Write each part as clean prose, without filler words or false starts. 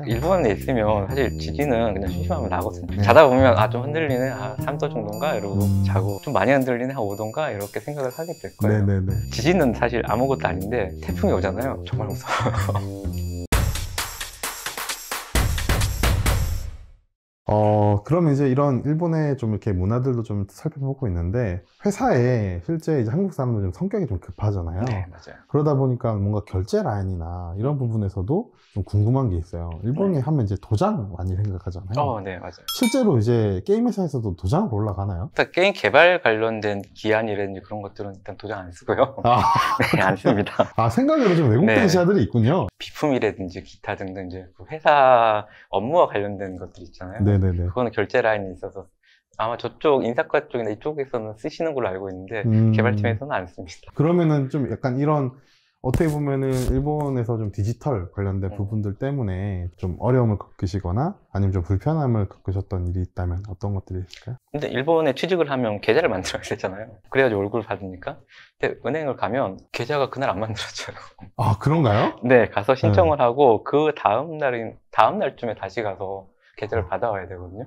일본에 있으면 사실 지진은 그냥 심심하면 나거든요. 자다 보면 좀 흔들리네, 3도 정도인가 이러고 자고, 좀 많이 흔들리네, 한 5도인가 이렇게 생각을 하게 될 거예요. 네네네. 지진은 사실 아무것도 아닌데 태풍이 오잖아요. 정말 무서워요. 그러면 이제 이런 일본의 좀 이렇게 문화들도 좀 살펴보고 있는데, 회사에 실제 이제 한국 사람들 좀 성격이 좀 급하잖아요. 네, 맞아요. 그러다 보니까 뭔가 결제 라인이나 이런 부분에서도 좀 궁금한 게 있어요. 일본이 하면 이제 도장 많이 생각하잖아요. 네, 맞아요. 실제로 이제 게임 회사에서도 도장으로 올라가나요? 일단 게임 개발 관련된 기한이라든지 그런 것들은 일단 도장 안 쓰고요. 네, 안 씁니다. 생각으로 좀 왜곡된 네. 시야들이 있군요. 비품이라든지 기타 등등 이제 그 회사 업무와 관련된 것들 있잖아요. 네네네. 그거는 결제 라인이 있어서 아마 저쪽 인사과 쪽이나 이쪽에서는 쓰시는 걸로 알고 있는데 개발팀에서는 안 씁니다. 그러면은 좀 약간 이런, 어떻게 보면은 일본에서 좀 디지털 관련된 부분들 때문에 좀 어려움을 겪으시거나 아니면 좀 불편함을 겪으셨던 일이 있다면 어떤 것들이 있을까요? 근데 일본에 취직을 하면 계좌를 만들어야 되잖아요. 그래가지고 월급을 받으니까. 근데 은행을 가면 계좌가 그날 안 만들어져요. 그런가요? 네, 가서 신청을 하고 그 다음 날쯤에 다시 가서 계좌를 받아와야 되거든요.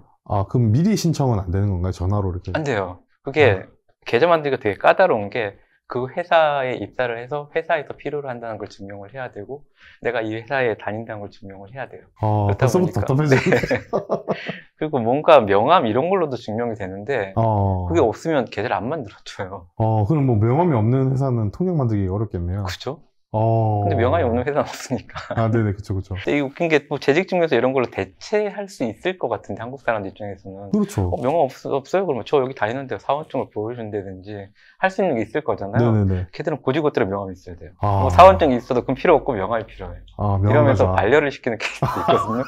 그럼 미리 신청은 안 되는 건가요? 전화로 이렇게? 안 돼요. 그게 계좌 만들기가 되게 까다로운 게, 그 회사에 입사를 해서 회사에서 필요로 한다는 걸 증명을 해야 되고, 내가 이 회사에 다닌다는 걸 증명을 해야 돼요. 그렇다 벌써부터 보니까. 답답해지네. 그리고 뭔가 명함 이런 걸로도 증명이 되는데, 그게 어, 없으면 계좌를 안 만들어줘요. 그럼 뭐 명함이 없는 회사는 통장 만들기 어렵겠네요. 그죠? 근데 명함이 없는 회사는 없으니까. 네네, 그쵸. 근데 이 웃긴 게, 뭐 재직 증명서 이런 걸로 대체할 수 있을 것 같은데, 한국 사람들 입장에서는. 그렇죠. 명함 없어요? 그러면 저 여기 다니는데 사원증을 보여준다든지 할 수 있는 게 있을 거잖아요. 네네네. 걔들은 고지고대로 명함이 있어야 돼요. 뭐 사원증이 있어도 그건 필요 없고 명함이 필요해요. 이러면서 반려를 시키는 케이스도 있거든요.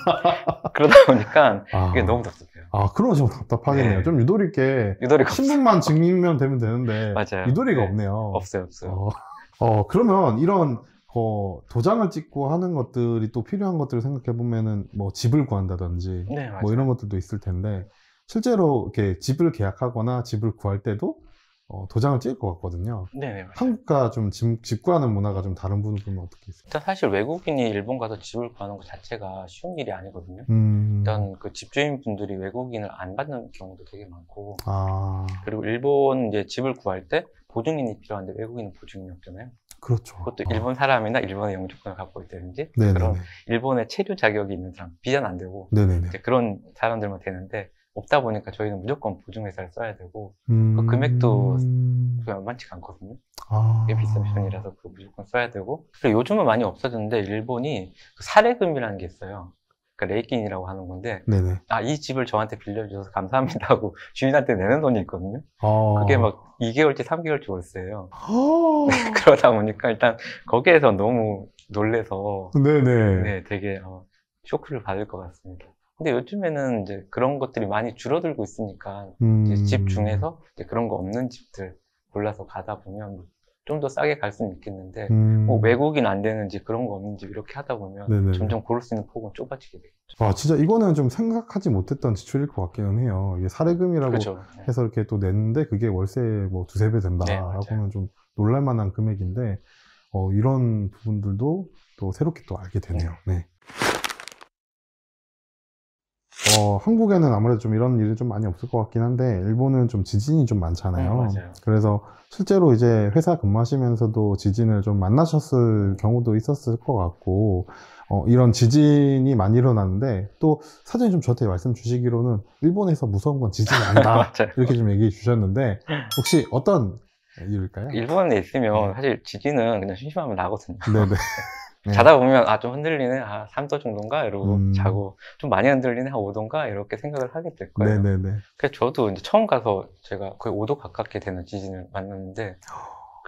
그러다 보니까 이게 너무 답답해요. 그럼 좀 답답하겠네요. 네. 좀 유도리 있게 유도리가 신분만 증명되면 되는데 맞아요. 유도리가 네. 없네요. 없어요. 그러면 이런 도장을 찍고 하는 것들이 또 필요한 것들을 생각해 보면은 뭐 집을 구한다든지 네, 맞아요. 뭐 이런 것들도 있을 텐데, 실제로 이렇게 집을 계약하거나 집을 구할 때도 도장을 찍을 것 같거든요. 네, 맞아요. 한국과 좀 집 구하는 문화가 좀 다른 부분은 어떻게 있어요? 일단 사실 외국인이 일본 가서 집을 구하는 것 자체가 쉬운 일이 아니거든요. 음. 일단 그 집주인분들이 외국인을 안 받는 경우도 되게 많고, 그리고 일본 이제 집을 구할 때 보증인이 필요한데 외국인은 보증인이 없잖아요. 그렇죠. 그것도 일본 사람이나 일본의 영주권을 갖고 있다든지 네네네. 그런 일본의 체류 자격이 있는 사람, 비자는 안 되고 네네네. 이제 그런 사람들만 되는데, 없다 보니까 저희는 무조건 보증회사를 써야 되고, 그 금액도 만만치가 않거든요. 꽤 비싼 편이라서 그 무조건 써야 되고, 그리고 요즘은 많이 없어졌는데 일본이 그 사례금이라는 게 있어요. 그러니까 레이킨이라고 하는 건데, 네네. 이 집을 저한테 빌려주셔서 감사합니다 하고 주인한테 내는 돈이 있거든요. 그게 막 2개월치, 3개월치 월세예요. 네, 그러다 보니까 일단 거기에서 너무 놀래서 네네. 네, 되게 쇼크를 받을 것 같습니다. 근데 요즘에는 이제 그런 것들이 많이 줄어들고 있으니까 이제 집 중에서 이제 그런 거 없는 집들 골라서 가다 보면 좀 더 싸게 갈 수는 있겠는데, 뭐 외국인 안 되는지 그런 거 없는지 이렇게 하다 보면 네네네. 점점 고를 수 있는 폭은 좁아지게 되겠죠. 진짜 이거는 좀 생각하지 못했던 지출일 것 같기는 해요. 이게 사례금이라고 그렇죠. 네. 해서 이렇게 또 냈는데 그게 월세 뭐 두세 배 된다라고는 좀 놀랄만한 금액인데, 이런 부분들도 또 새롭게 또 알게 되네요. 네. 한국에는 아무래도 좀 이런 일이 좀 많이 없을 것 같긴 한데, 일본은 좀 지진이 좀 많잖아요. 맞아요. 그래서 실제로 이제 회사 근무하시면서도 지진을 좀 만나셨을 경우도 있었을 것 같고, 이런 지진이 많이 일어나는데, 또 사전에 좀 저한테 말씀 주시기로는 일본에서 무서운 건 지진이 아니다 맞아요. 이렇게 좀 얘기해 주셨는데, 혹시 어떤 이유일까요? 일본에 있으면 사실 지진은 그냥 심심하면 나거든요. 네네. 네. 자다 보면 좀 흔들리네, 3도 정도인가 이러고 자고, 좀 많이 흔들리네, 한 5도인가 이렇게 생각을 하게 될 거예요. 네네네. 그래서 저도 이제 처음 가서 제가 거의 5도 가깝게 되는 지진을 만났는데,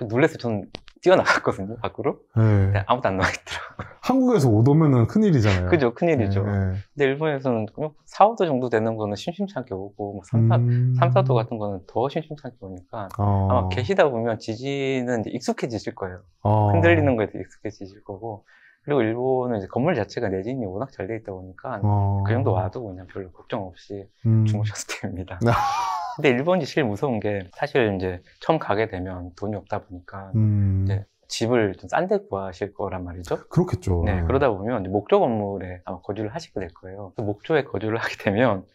놀라서 저는 뛰어나갔거든요, 밖으로. 네. 근데 아무도 안 나와있더라고요. 한국에서 5도면은 큰일이잖아요. 그죠, 큰일이죠. 네. 근데 일본에서는 그냥 4, 5도 정도 되는 거는 심심찮게 오고, 뭐 3, 4도 같은 거는 더 심심찮게 오니까, 아마 계시다 보면 지진은 이제 익숙해지실 거예요. 흔들리는 거에도 익숙해지실 거고, 그리고 일본은 이제 건물 자체가 내진이 워낙 잘 돼 있다 보니까 그 정도 와도 그냥 별로 걱정 없이 주무셨을 때입니다. 근데 일본이 제일 무서운 게, 사실 이제 처음 가게 되면 돈이 없다 보니까 이제 집을 좀 싼 데 구하실 거란 말이죠. 그렇겠죠. 네, 그러다 보면 목조 건물에 아마 거주를 하시게 될 거예요. 목조에 거주를 하게 되면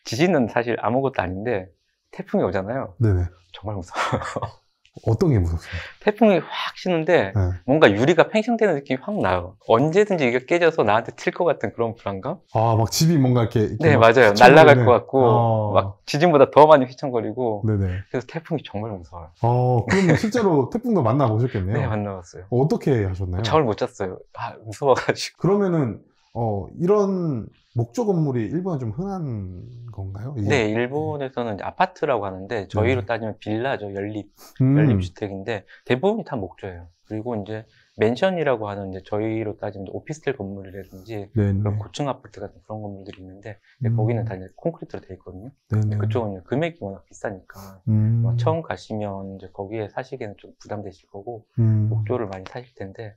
지진은 사실 아무것도 아닌데 태풍이 오잖아요. 네네. 정말 무서워요. 어떤 게 무섭습니까? 태풍이 확 치는데 네. 뭔가 유리가 팽창되는 느낌이 확 나요. 언제든지 이게 깨져서 나한테 튈 것 같은 그런 불안감? 아, 막 집이 뭔가 이렇게 네, 막 맞아요. 휘청거리는. 날아갈 것 같고 막 지진보다 더 많이 휘청거리고. 네네. 그래서 태풍이 정말 무서워요. 그러면 실제로 태풍도 만나보셨겠네요. 네, 만나봤어요. 어떻게 하셨나요? 잠을 못 잤어요. 무서워가지고. 그러면은 이런 목조 건물이 일본에 좀 흔한 건가요? 이게? 네, 일본에서는 이제 아파트라고 하는데 저희로 따지면 빌라죠. 연립 주택인데 대부분이 다 목조예요. 그리고 이제 맨션이라고 하는 이제 저희로 따지면 오피스텔 건물이라든지 그런 고층 아파트 같은 그런 건물들이 있는데 거기는 다 이제 콘크리트로 돼 있거든요. 그쪽은 이제 금액이 워낙 비싸니까 처음 가시면 이제 거기에 사시기에는 좀 부담되실 거고 목조를 많이 사실 텐데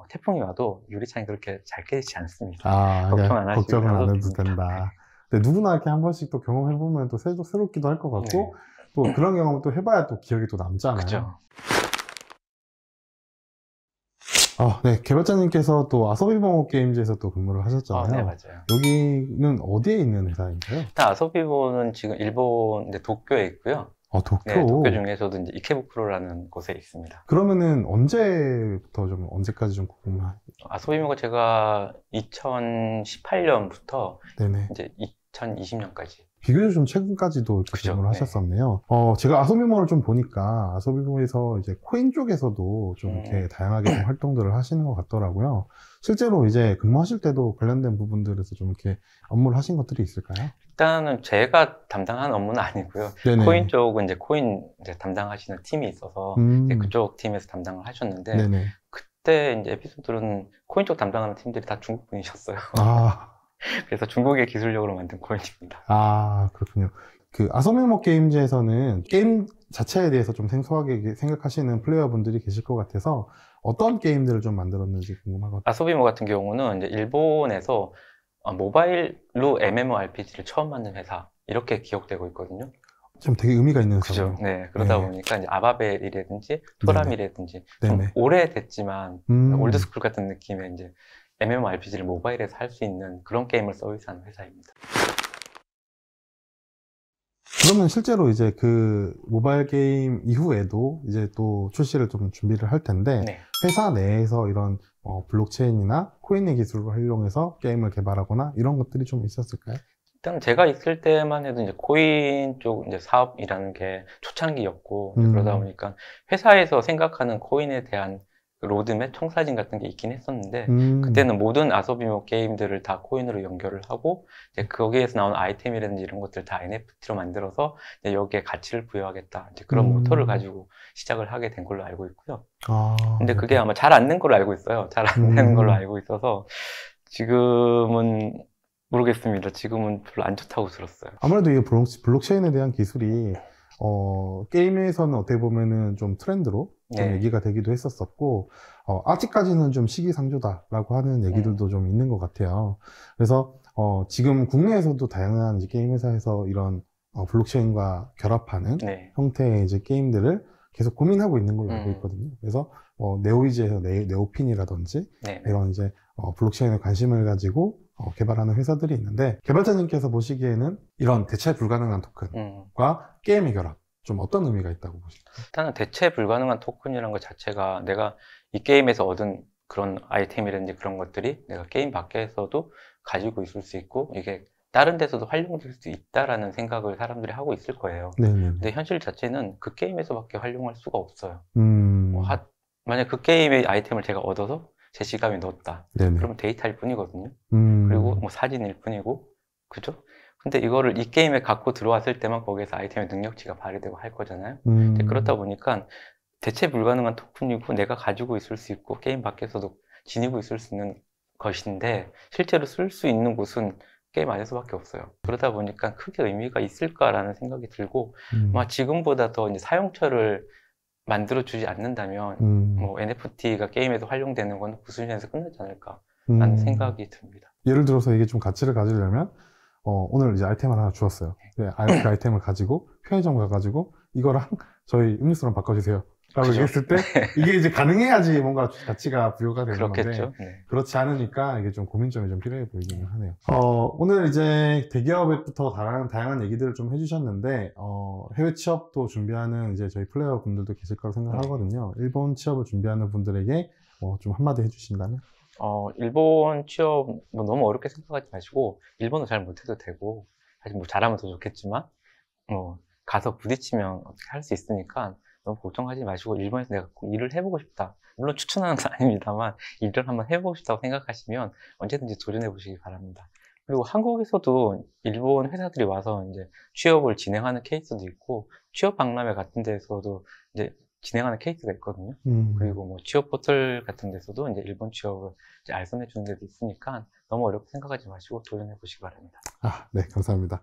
태풍이 와도 유리창이 그렇게 잘 깨지지 않습니다. 걱정 안 하시고 걱정은 안 해도 된다. 근데 누구나 이렇게 한 번씩 또 경험해보면 또 새롭기도 할 것 같고 또 그런 경험을 또 해봐야 또 기억이 또 남잖아요. 그쵸. 네, 개발자님께서 또 아소비모 게임즈에서 또 근무를 하셨잖아요. 네, 맞아요. 여기는 어디에 있는 회사인가요? 일단 아소비모는 지금 일본 도쿄에 있고요. 도쿄? 네, 도쿄 중에서도 이제 이케부쿠로라는 곳에 있습니다. 그러면은 언제까지 좀 궁금해요? 아소비모가 제가 2018년부터 이제 2020년까지. 비교적 좀 최근까지도 이렇게 근무를 하셨었네요. 제가 아소비모를 좀 보니까 아소비모에서 이제 코인 쪽에서도 좀 이렇게 다양하게 좀 활동들을 하시는 것 같더라고요. 실제로 이제 근무하실 때도 관련된 부분들에서 좀 이렇게 업무를 하신 것들이 있을까요? 일단은 제가 담당하는 업무는 아니고요. 코인 쪽은 이제 코인 담당하시는 팀이 있어서 이제 그쪽 팀에서 담당을 하셨는데 그때 이제 에피소드는 코인 쪽 담당하는 팀들이 다 중국 분이셨어요. 그래서 중국의 기술력으로 만든 코인입니다. 그렇군요. 그 아소비모 게임즈에서는 게임 자체에 대해서 좀 생소하게 생각하시는 플레이어분들이 계실 것 같아서 어떤 게임들을 좀 만들었는지 궁금하거든요. 아소비모 같은 경우는 이제 일본에서 모바일로 MMORPG를 처음 만든 회사 이렇게 기억되고 있거든요. 좀 되게 의미가 있는 회사죠. 그죠. 네, 그러다 보니까 이제 아바벨이라든지 토람이라든지 좀 오래됐지만 올드스쿨 같은 느낌의 이제 MMORPG를 모바일에서 할 수 있는 그런 게임을 서비스하는 회사입니다. 그러면 실제로 이제 그 모바일 게임 이후에도 이제 또 출시를 좀 준비를 할 텐데 회사 내에서 이런 블록체인이나 코인의 기술을 활용해서 게임을 개발하거나 이런 것들이 좀 있었을까요? 일단 제가 있을 때만 해도 이제 코인 쪽 이제 사업이라는 게 초창기였고 그러다 보니까 회사에서 생각하는 코인에 대한 로드맵, 청사진 같은 게 있긴 했었는데 그때는 모든 아소비모 게임들을 다 코인으로 연결을 하고 이제 거기에서 나온 아이템이라든지 이런 것들 다 NFT로 만들어서 이제 여기에 가치를 부여하겠다 이제 그런 모토를 가지고 시작을 하게 된 걸로 알고 있고요. 근데 그게 아마 잘 안 된 걸로 알고 있어요. 잘 안 되는 걸로 알고 있어서 지금은 모르겠습니다. 지금은 별로 안 좋다고 들었어요. 아무래도 이 블록체인에 대한 기술이 게임에서는 어떻게 보면은 좀 트렌드로 좀 얘기가 되기도 했었었고, 아직까지는 좀 시기상조다라고 하는 얘기들도 좀 있는 것 같아요. 그래서, 지금 국내에서도 다양한 이제 게임 회사에서 이런, 블록체인과 결합하는 형태의 이제 게임들을 계속 고민하고 있는 걸로 알고 있거든요. 그래서, 네오이즈에서 네오핀이라든지, 이런 이제, 블록체인에 관심을 가지고, 개발하는 회사들이 있는데, 개발자님께서 보시기에는 이런 대체 불가능한 토큰과 게임의 결합, 좀 어떤 의미가 있다고 보실까요? 일단은 대체 불가능한 토큰이라는 것 자체가 내가 이 게임에서 얻은 그런 아이템이라든지 그런 것들이 내가 게임 밖에서도 가지고 있을 수 있고 이게 다른 데서도 활용될 수 있다라는 생각을 사람들이 하고 있을 거예요. 근데 현실 자체는 그 게임에서밖에 활용할 수가 없어요. 만약 그 게임의 아이템을 제가 얻어서 제 지갑에 넣었다. 그러면 데이터일 뿐이거든요. 그리고 뭐 사진일 뿐이고, 그죠? 근데 이거를 이 게임에 갖고 들어왔을 때만 거기에서 아이템의 능력치가 발휘되고 할 거잖아요. 그렇다 보니까 대체 불가능한 토큰이고 내가 가지고 있을 수 있고 게임 밖에서도 지니고 있을 수 있는 것인데 실제로 쓸 수 있는 곳은 게임 안에서밖에 없어요. 그러다 보니까 크게 의미가 있을까라는 생각이 들고 아마 지금보다 더 이제 사용처를 만들어주지 않는다면 뭐 NFT가 게임에서 활용되는 건 그 수준에서 끝나지 않을까라는 생각이 듭니다. 예를 들어서 이게 좀 가치를 가지려면 오늘 이제 아이템을 하나 주었어요. 그 아이템을 가지고 편의점 가가지고 이거랑 저희 음료수랑 바꿔주세요. 라고 얘기했을 때 이게 이제 가능해야지 뭔가 가치가 부여가 되는 그렇겠죠. 건데 네. 그렇지 않으니까 이게 좀 고민점이 좀 필요해 보이기는 하네요. 오늘 이제 대기업부터 다양한 얘기들을 좀 해주셨는데 해외 취업도 준비하는 이제 저희 플레이어 분들도 계실 거라고 생각하거든요. 일본 취업을 준비하는 분들에게 좀 한마디 해주신다면? 일본 취업 뭐 너무 어렵게 생각하지 마시고 일본어 잘 못해도 되고 사실 뭐 잘하면 더 좋겠지만 가서 부딪히면 어떻게 할 수 있으니까 너무 걱정하지 마시고 일본에서 내가 꼭 일을 해보고 싶다. 물론 추천하는 건 아닙니다만 일을 한번 해보고 싶다고 생각하시면 언제든지 도전해 보시기 바랍니다. 그리고 한국에서도 일본 회사들이 와서 이제 취업을 진행하는 케이스도 있고 취업 박람회 같은 데서도 이제 진행하는 케이스가 있거든요. 그리고 뭐 취업 포털 같은 데서도 이제 일본 취업을 이제 알선해 주는 데도 있으니까 너무 어렵게 생각하지 마시고 도전해 보시기 바랍니다. 네, 감사합니다.